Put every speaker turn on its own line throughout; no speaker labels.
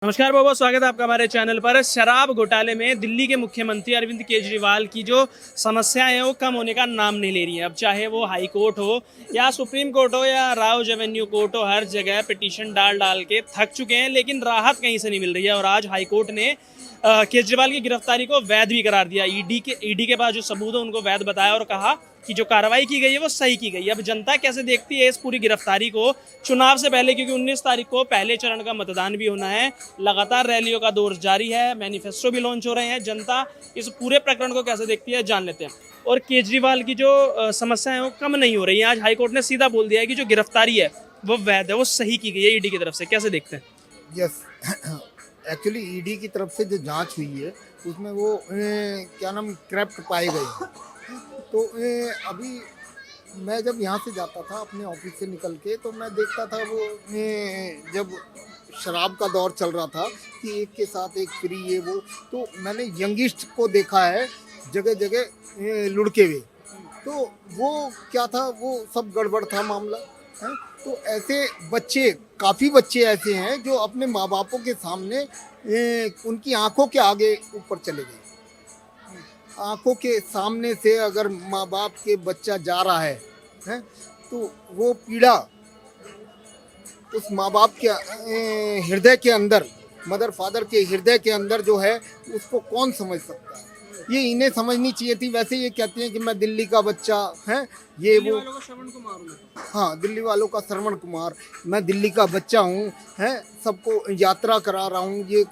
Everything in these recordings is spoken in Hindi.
नमस्कार, बहुत बहुत स्वागत है आपका हमारे चैनल पर। शराब घोटाले में दिल्ली के मुख्यमंत्री अरविंद केजरीवाल की जो समस्याएं हैं वो कम होने का नाम नहीं ले रही हैं। अब चाहे वो हाई कोर्ट हो या सुप्रीम कोर्ट हो या राउज एवेन्यू कोर्ट हो, हर जगह पिटीशन डाल डाल के थक चुके हैं, लेकिन राहत कहीं से नहीं मिल रही है। और आज हाई कोर्ट ने केजरीवाल की गिरफ्तारी को वैध भी करार दिया। ईडी के पास जो सबूत है उनको वैध बताया और कहा कि जो कार्रवाई की गई है वो सही की गई है। अब जनता कैसे देखती है इस पूरी गिरफ्तारी को चुनाव से पहले, क्योंकि 19 तारीख को पहले चरण का मतदान भी होना है। लगातार रैलियों का दौर जारी है, मैनिफेस्टो भी लॉन्च हो रहे हैं। जनता इस पूरे प्रकरण को कैसे देखती है जान लेते हैं। और केजरीवाल की जो समस्या है वो कम नहीं हो रही है। आज हाईकोर्ट ने सीधा बोल दिया है कि जो गिरफ्तारी है वो वैध है, वो सही की गई है ईडी की तरफ से। कैसे देखते हैं?
यस, एक्चुअली ईडी की तरफ से जो जांच हुई है उसमें वो क्या नाम करप्ट पाए गए। तो अभी मैं जब यहाँ से जाता था अपने ऑफिस से निकल के, तो मैं देखता था वो जब शराब का दौर चल रहा था कि एक के साथ एक फ्री ये वो, तो मैंने यंगिस्ट को देखा है जगह जगह लुढ़के हुए। तो वो क्या था, वो सब गड़बड़ था मामला है। तो ऐसे बच्चे, काफ़ी बच्चे ऐसे हैं जो अपने माँ बापों के सामने उनकी आंखों के आगे ऊपर चले गए। आंखों के सामने से अगर माँ बाप के बच्चा जा रहा है तो वो पीड़ा उस माँ बाप के हृदय के अंदर, मदर फादर के हृदय के अंदर जो है उसको कौन समझ सकता है। ये इन्हें समझनी चाहिए थी। वैसे ये कहते हैं कि मैं दिल्ली का बच्चा है, ये वो, हाँ, दिल्ली वालों का श्रवण कुमार, मैं दिल्ली का बच्चा हूँ, है, सबको यात्रा करा रहा हूँ ये।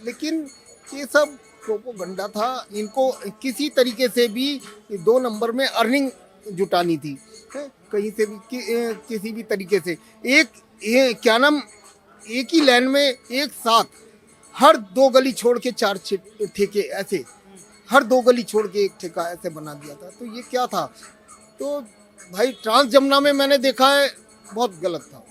लेकिन ये सब प्रोपोगंडा था। इनको किसी तरीके से भी 2 नंबर में अर्निंग जुटानी थी, है, कहीं से भी किसी भी तरीके से। ये क्या नाम, एक ही लाइन में एक साथ हर 2 गली छोड़ के 4 ठेके, ऐसे हर 2 गली छोड़ के एक ठेका ऐसे बना दिया था। तो ये क्या था? तो भाई ट्रांस जमुना में मैंने देखा है बहुत गलत था।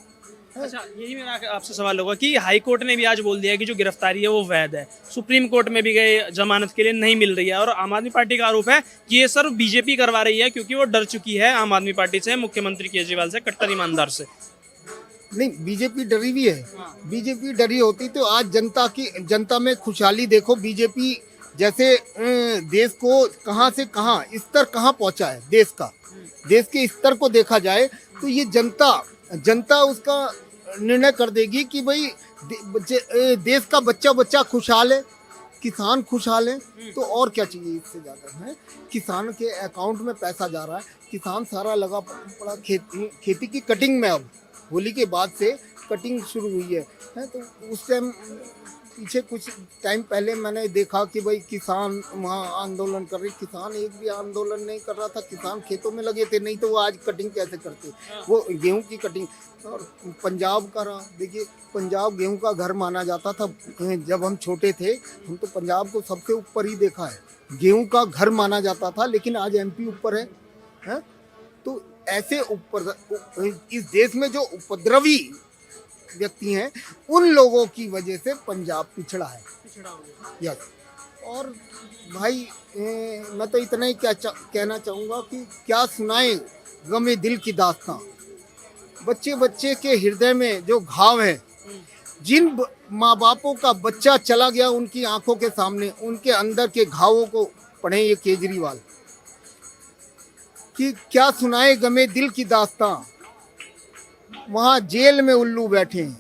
अच्छा, यही मेरा आपसे सवाल होगा कि हाई कोर्ट ने भी आज बोल दिया कि जो गिरफ्तारी है वो वैध है। सुप्रीम कोर्ट में भी गए, जमानत के लिए नहीं मिल रही है। और आम आदमी पार्टी का आरोप है कि ये सिर्फ बीजेपी करवा रही है, क्योंकि वो डर चुकी है आम आदमी पार्टी से, मुख्यमंत्री केजरीवाल से, कट्टर ईमानदार से।
नहीं, बीजेपी डरी भी है। बीजेपी डरी होती तो आज जनता में खुशहाली देखो। बीजेपी जैसे देश को कहाँ से कहाँ, स्तर कहाँ पहुँचा है देश का, देश के स्तर को देखा जाए तो ये जनता उसका निर्णय कर देगी कि भाई देश का बच्चा खुशहाल है, किसान खुशहाल है, तो और क्या चाहिए इससे ज़्यादा है। किसान के अकाउंट में पैसा जा रहा है, किसान सारा लगा पड़ा खेती की कटिंग में। अब होली के बाद से कटिंग शुरू हुई है, तो उस टाइम पीछे कुछ टाइम पहले मैंने देखा कि भाई किसान वहाँ आंदोलन कर रहे। किसान एक भी आंदोलन नहीं कर रहा था, किसान खेतों में लगे थे, नहीं तो वो आज कटिंग कैसे करते, वो गेहूं की कटिंग। और पंजाब का रहा, देखिए पंजाब गेहूं का घर माना जाता था। जब हम छोटे थे हम तो पंजाब को सबसे ऊपर ही देखा है, गेहूं का घर माना जाता था। लेकिन आज एमपी ऊपर है। तो ऐसे ऊपर इस देश में जो उपद्रवी व्यक्ति हैं, उन लोगों की वजह से पंजाब पिछड़ा है। यस। और भाई मैं तो इतना ही कहना चाहूँगा कि क्या सुनाए गमे दिल की दास्तां। बच्चे के हृदय में जो घाव है, जिन माँ बापों का बच्चा चला गया उनकी आंखों के सामने, उनके अंदर के घावों को पढ़े ये केजरीवाल कि क्या सुनाए गमे दिल की दास्तां। वहाँ जेल में उल्लू बैठे हैं।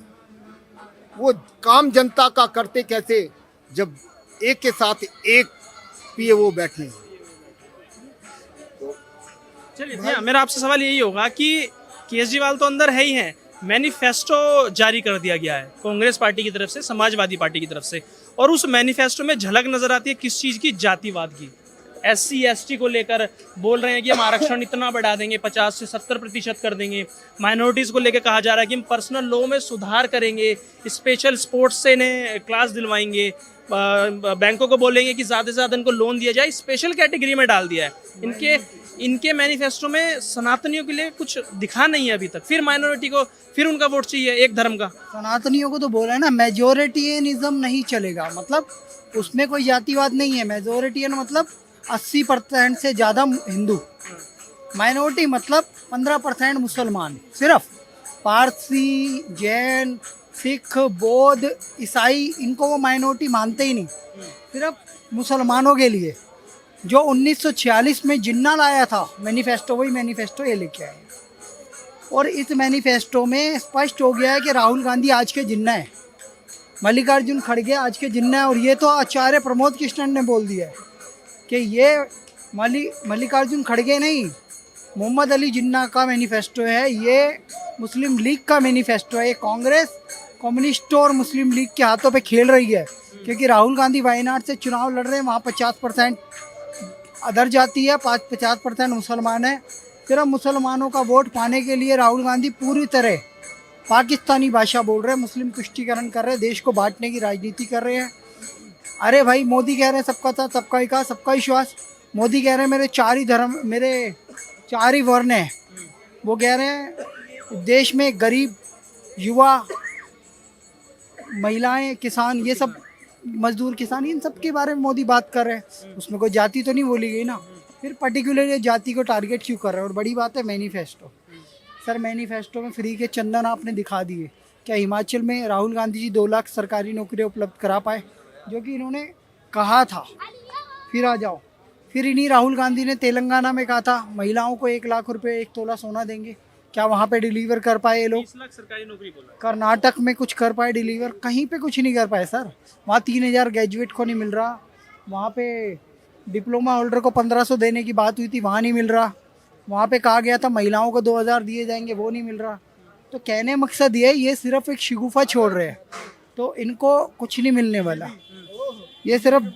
वो काम जनता का करते कैसे जब एक के साथ एक पिए वो बैठे हैं। तो
चलिए, मेरा आपसे सवाल यही होगा कि केजरीवाल तो अंदर है ही है, मैनिफेस्टो जारी कर दिया गया है कांग्रेस पार्टी की तरफ से, समाजवादी पार्टी की तरफ से, और उस मैनिफेस्टो में झलक नजर आती है किस चीज़ की? जातिवाद की। SC ST को लेकर बोल रहे हैं कि हम आरक्षण इतना बढ़ा देंगे, 50 से 70% कर देंगे। माइनॉरिटीज़ को लेकर कहा जा रहा है कि हम पर्सनल लॉ में सुधार करेंगे, स्पेशल स्पोर्ट्स से इन्हें क्लास दिलवाएंगे, बैंकों को बोलेंगे कि ज़्यादा से ज़्यादा इनको लोन दिया जाए। स्पेशल कैटेगरी में डाल दिया है। इनके मैनिफेस्टो में सनातनियों के लिए कुछ दिखा नहीं है अभी तक। फिर माइनॉरिटी को फिर उनका वोट चाहिए, एक धर्म का।
सनातनियों को तो बोला है ना, मेजोरिटियनिज्म नहीं चलेगा। मतलब उसमें कोई जातिवाद नहीं है। मेजोरिटियन मतलब 80% से ज़्यादा हिंदू, माइनॉरिटी मतलब 15% मुसलमान। सिर्फ पारसी, जैन, सिख, बौद्ध, ईसाई, इनको वो माइनॉरिटी मानते ही नहीं, सिर्फ मुसलमानों के लिए। जो 1946 में जिन्ना लाया था मैनिफेस्टो, वही मैनिफेस्टो ये लेके आए। और इस मैनिफेस्टो में स्पष्ट हो गया है कि राहुल गांधी आज के जिन्ना है, मल्लिकार्जुन खड़गे आज के जिन्ना है। और ये तो आचार्य प्रमोद कृष्णन ने बोल दिया है कि ये मल्लिकार्जुन खड़गे नहीं, मोहम्मद अली जिन्ना का मैनिफेस्टो है, ये मुस्लिम लीग का मैनिफेस्टो है। ये कांग्रेस, कम्युनिस्ट और मुस्लिम लीग के हाथों पे खेल रही है, क्योंकि राहुल गांधी वायनाड से चुनाव लड़ रहे हैं, वहाँ 50% अदर जाति है, 50% मुसलमान है। सिर्फ मुसलमानों का वोट पाने के लिए राहुल गांधी पूरी तरह पाकिस्तानी भाषा बोल रहे हैं, मुस्लिम तुष्टीकरण कर रहे हैं, देश को बांटने की राजनीति कर रहे हैं। अरे भाई, मोदी कह रहे हैं सबका साथ, सबका विकास, सबका विश्वास। मोदी कह रहे हैं मेरे 4 ही धर्म, मेरे 4 ही वर्ण हैं। वो कह रहे हैं देश में गरीब, युवा, महिलाएं, किसान, ये सब मजदूर, किसान, इन सब के बारे में मोदी बात कर रहे हैं। उसमें कोई जाति तो नहीं बोली गई ना, फिर पर्टिकुलर जाति को टारगेट क्यों कर रहे हैं। और बड़ी बात है मैनिफेस्टो। सर, मैनिफेस्टो में फ्री के चंदन आपने दिखा दिए। क्या हिमाचल में राहुल गांधी जी 2 लाख सरकारी नौकरियां उपलब्ध करा पाए, जो कि इन्होंने कहा था? फिर आ जाओ, फिर इन्हीं राहुल गांधी ने तेलंगाना में कहा था महिलाओं को 1 लाख रुपए 1 तोला सोना देंगे। क्या वहाँ पे डिलीवर कर पाए ये लोग?
20 लाख सरकारी नौकरी बोला।
कर्नाटक में कुछ कर पाए डिलीवर? कहीं पे कुछ नहीं कर पाए सर। वहाँ 3000 ग्रेजुएट को नहीं मिल रहा, वहाँ पे डिप्लोमा होल्डर को 1500 देने की बात हुई थी, वहाँ नहीं मिल रहा। वहाँ पे कहा गया था महिलाओं को 2000 दिए जाएंगे, वो नहीं मिल रहा। तो कहने मकसद ये सिर्फ एक शिगुफा छोड़ रहे हैं, तो इनको कुछ नहीं मिलने वाला। ये सिर्फ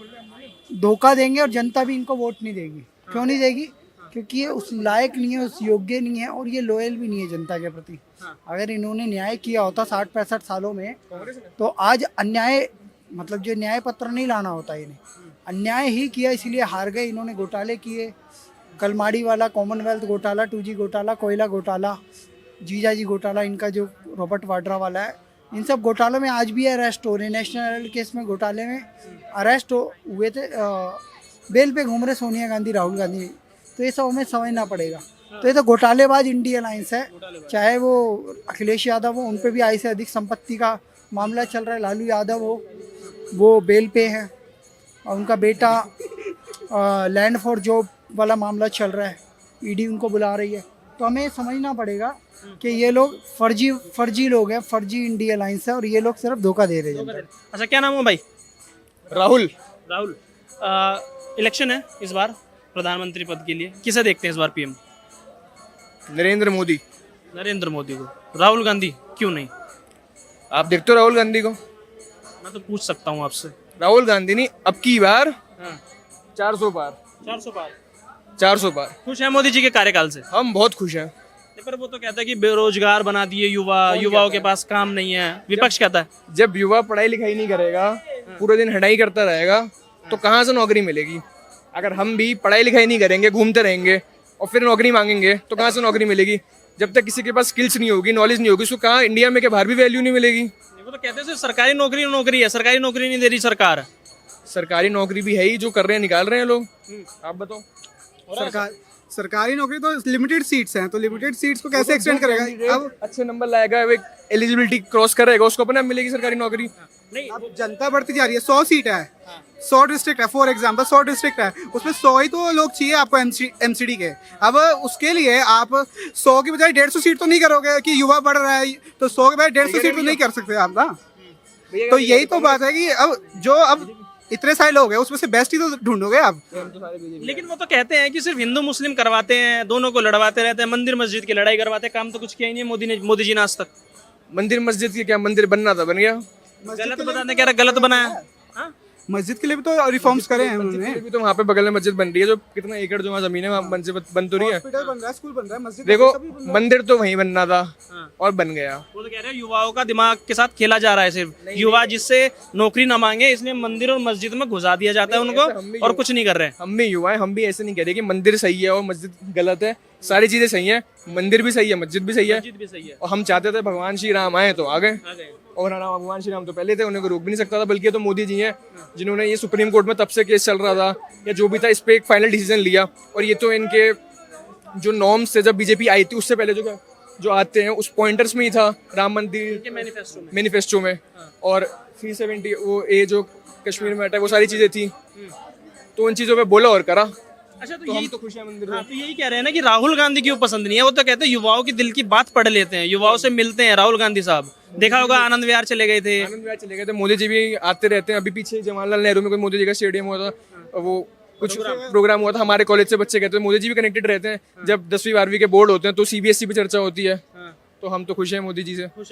धोखा देंगे और जनता भी इनको वोट नहीं देगी। क्यों नहीं देगी? क्योंकि ये उस लायक नहीं है, उस योग्य नहीं है, और ये लॉयल भी नहीं है जनता के प्रति। अगर इन्होंने न्याय किया होता 60-65 सालों में, तो आज अन्याय, मतलब जो न्याय पत्र नहीं लाना होता इन्हें, अन्याय ही किया, इसलिए हार गए। इन्होंने घोटाले किए, कलमाड़ी वाला, कॉमनवेल्थ घोटाला, 2G घोटाला, कोयला घोटाला, जीजाजी घोटाला, इनका जो रॉबर्ट वाड्रा वाला है, इन सब घोटालों में आज भी अरेस्ट हो रहे। नेशनल हेराल्ड केस में घोटाले में अरेस्ट हुए थे, बेल पे घूम रहे सोनिया गांधी, राहुल गांधी। तो ये सब हमें समझना पड़ेगा। तो ये तो घोटालेबाज इंडिया अलायंस है, चाहे वो अखिलेश यादव हो, उन पे भी आय से अधिक संपत्ति का मामला चल रहा है। लालू यादव हो, वो बेल पे है, और उनका बेटा लैंड फॉर जॉब वाला मामला चल रहा है, ईडी उनको बुला रही है। तो हमें समझना पड़ेगा कि ये लोग फर्जी लोग हैं, फर्जी इंडिया अलायंस है, और ये लोग सिर्फ धोखा दे रहे हैं।
अच्छा, क्या नाम है भाई?
राहुल।
राहुल। इलेक्शन है इस बार प्रधानमंत्री पद के लिए, किसे देखते हैं इस बार पीएम?
नरेंद्र मोदी।
नरेंद्र मोदी को। राहुल गांधी क्यों नहीं?
आप देखते हो राहुल गांधी को?
मैं तो पूछ सकता हूँ आपसे।
राहुल गांधी नहीं, अब की बार
हाँ।
400 पार।
400 पार।
400 पार।
खुश है मोदी जी के कार्यकाल से?
हम बहुत खुश हैं।
पर वो तो कहता है कि बेरोजगार बना दिए युवाओं के पास काम नहीं है। विपक्ष कहता है
जब युवा पढ़ाई लिखाई नहीं करेगा, पूरे दिन हड़ाई करता रहेगा, तो कहाँ से नौकरी मिलेगी? अगर हम भी पढ़ाई लिखाई नहीं करेंगे, घूमते रहेंगे और फिर नौकरी मांगेंगे, तो कहाँ से नौकरी मिलेगी? जब तक किसी के पास स्किल्स नहीं होगी, नॉलेज नहीं होगी, उसको कहाँ इंडिया में के बाहर भी वैल्यू नहीं मिलेगी।
वो तो कहते हैं सरकारी नौकरी है, सरकारी नौकरी नहीं दे रही सरकार।
सरकारी नौकरी भी है ही, जो कर रहे हैं निकाल रहे हैं लोग। आप बताओ।
सरकारी नौकरी तो लिमिटेड सीट्स हैं, तो लिमिटेड सीट्स को कैसे एक्सटेंड करेगा? अब
अच्छे नंबर लाएगा, एलिजिबिलिटी क्रॉस करेगा, उसको अपने आप मिलेगी सरकारी नौकरी।
नहीं,
अब जनता बढ़ती जा रही है। 100 सीट है, 100 डिस्ट्रिक्ट है, फॉर एग्जांपल 100 डिस्ट्रिक्ट है, उसमें 100 ही तो लोग चाहिए आपको एमसीडी के। अब उसके लिए आप 100 की बजाय 150 सीट तो नहीं करोगे कि युवा बढ़ रहा है, तो 100 के बजाय 150 सीट तो नहीं कर सकते आप ना। तो यही तो बात है कि अब इतने सारे लोग हैं, उसमें से बेस्ट ही तो ढूंढोगे आप।
लेकिन वो तो कहते हैं कि सिर्फ हिंदू मुस्लिम करवाते हैं, दोनों को लड़वाते रहते हैं, मंदिर मस्जिद की लड़ाई करवाते हैं, काम तो कुछ किया ही नहीं मोदी जी ने आज तक।
मंदिर मस्जिद की क्या, मंदिर बनना था, बन गया।
गलत बताने कह रहा, गलत बनाया। हाँ?
मस्जिद के लिए भी तो रिफॉर्म्स करे हैं उन्होंने।
भी तो वहाँ पे बगल में मस्जिद बन रही है, जो कितना एकड़ जो वहाँ जमीन है, वहाँ मस्जिद बन तो रही है।
हॉस्पिटल बन रहा है, स्कूल बन रहा है, मस्जिद
देखो,
सभी बन रहा है।
मंदिर तो वहीं बनना था और बन गया।
वो तो कह रहे हैं युवाओं का दिमाग के साथ खेला जा रहा है, सिर्फ युवा जिससे नौकरी न मांगे, इसलिए मंदिर और मस्जिद में घुसा दिया जाता है उनको, और कुछ नहीं कर रहे हैं।
हम भी युवा हैं, हम भी ऐसे नहीं कह रहे कि मंदिर सही है और मस्जिद गलत है। सारी चीजें सही है, मंदिर भी सही है, मस्जिद भी सही है।
मस्जिद भी सही है।
और हम चाहते थे भगवान श्री राम आए तो आ गए, और भगवान श्री राम तो पहले थे, उन्हें कोई रोक भी नहीं सकता था। बल्कि ये तो मोदी जी हैं जिन्होंने ये सुप्रीम कोर्ट में तब से केस चल रहा था या जो भी था, इस पे एक फाइनल डिसीजन लिया। और ये तो इनके जो नॉर्म्स थे, जब बीजेपी आई थी उससे पहले जो क्या जो आते हैं उस पॉइंटर्स में ही था राम मंदिर
के मैनिफेस्टो में।
मैनिफेस्टो में, और 370 वो ए जो कश्मीर में हटा है, वो सारी चीजें थी, तो उन चीजों पे बोला और करा।
अच्छा,
तो हम तो खुश हैं मंदिर में।
हाँ, तो यही कह रहे हैं ना कि राहुल गांधी क्यों पसंद नहीं है। वो तो कहते हैं युवाओं की दिल की बात पढ़ लेते हैं, युवाओं से मिलते हैं राहुल गांधी साहब। देखा होगा आनंद विहार चले गए थे।
आनंद विहार चले गए थे, मोदी जी भी आते रहते हैं। अभी पीछे जवाहरलाल नेहरू में कोई मोदी जी का स्टेडियम हुआ था, वो कुछ प्रोग्राम हुआ था, हमारे कॉलेज से बच्चे कहते हैं मोदी जी भी कनेक्टेड रहते हैं। जब 10वीं 12वीं के बोर्ड होते हैं तो CBSE पे चर्चा होती है, तो हम तो खुश हैं मोदी जी से।